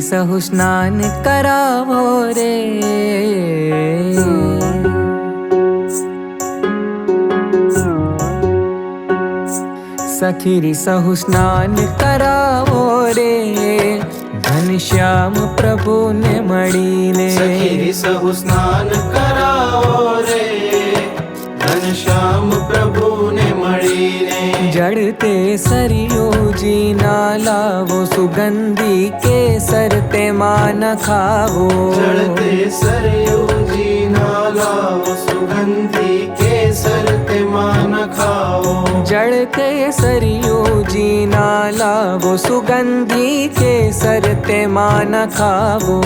सहु स्नान करावो रे। सखीरी सहु स्नान करावो रे, घनश्याम प्रभु ने मळीने। सखीरी सहु स्नान करावो रे, घनश्याम प्रभु ने मळीने। जड़ते सरयू जी ना लावो, सुगंधी केसर ते मान खावो। जड़ते सरयू जी ना लावो, सुगंधी केसर ते मान खाओ। जड़ते सरयू जी ना लावो, सुगंधी केसर ते मान खावो।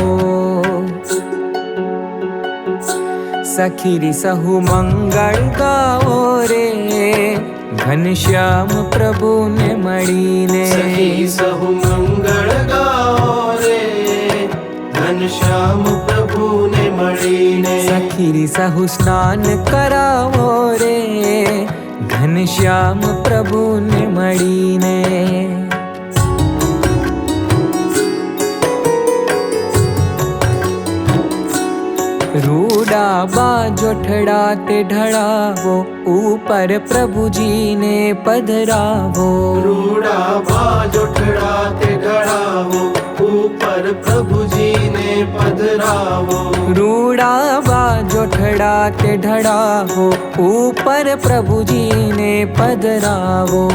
सखीरी सहु मंगल गावो रे, घनश्याम प्रभु ने मळीने। सखी सहु मंगल गाओ रे, घनश्याम प्रभु ने मळीने। सखीरी सहु स्नान करावो रे, घनश्याम प्रभु ने मळीने। रूड़ा बाजोठड़ा ते ढड़ावो, ऊपर प्रभु जी ने पधरावो। रूड़ा बाजोठड़ा ते ढड़ावो, ऊपर प्रभु जी ने पधरावो। रूड़ा बाजोठड़ा ते ढड़ावो, ऊपर प्रभु जी ने पधरावो।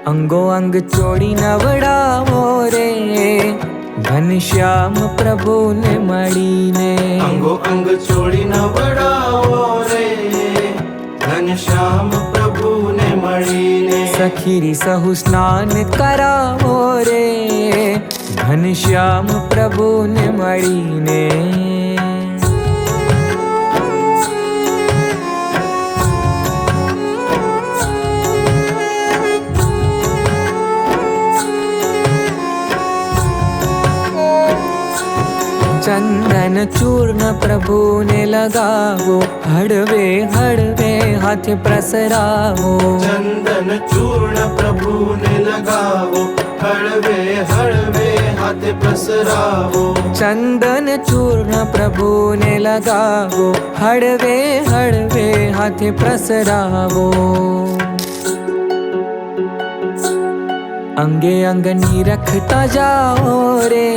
अंगो अंग चोड़ी नवड़ावो रे, घनश्याम प्रभु ने मळीने। अंगो अंग चोड़ी नवड़ावो रे, घनश्याम प्रभु ने मळीने। सखीरी सहु स्नान करावो रे, घनश्याम प्रभु ने मळीने। चंदन चूर्ण प्रभु ने लगावो, हड़वे हड़वे हाथ प्रसरावो। चंदन चूर्ण प्रभु ने लगावो, हड़वे हड़वे हाथ प्रसरावो। चंदन चूर्ण प्रभु ने लगावो, हड़वे हड़वे हाथ प्रसरावो। अंगे अंग निरखता जाओ रे,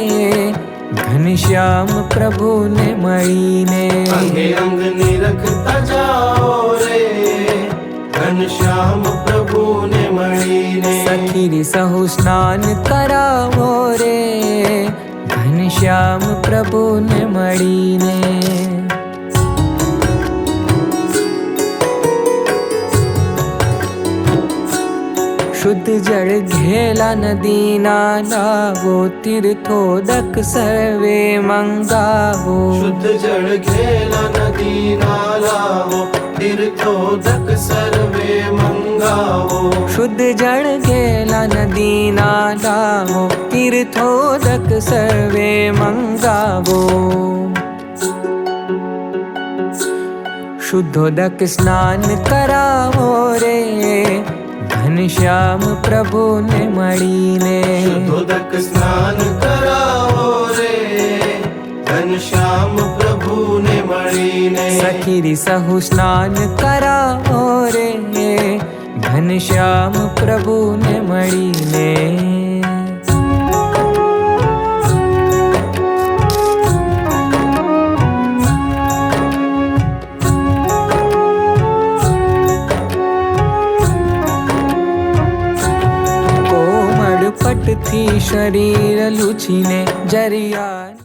घनश्याम प्रभु ने मळीने। अंगे अंग निरखता जाओ रे, घनश्याम प्रभु ने मळीने। सखीरी सहु स्नान करावो रे, घनश्याम प्रभु ने मळीने। शुद्ध जल घेला नदी ना लावो, तीर्थोदक सर्वे मंगावो। शुद्ध जल घेला नदी ना लावो, तीर्थोदक सर्वे मंगावो। शुद्ध जल घेला नदी ना लावो, तीर्थोदक सर्वे मंगावो। शुद्धोदक स्नान करावो रे, घनश्याम प्रभु ने मळीने। शुद्धोदक स्नान करावो रे, घनश्याम प्रभु ने मळीने। सखीरी सहु स्नान करावो रे, घनश्याम प्रभु ने मळीने। कोमड़ पट थी शरीर लूछीने, जरिया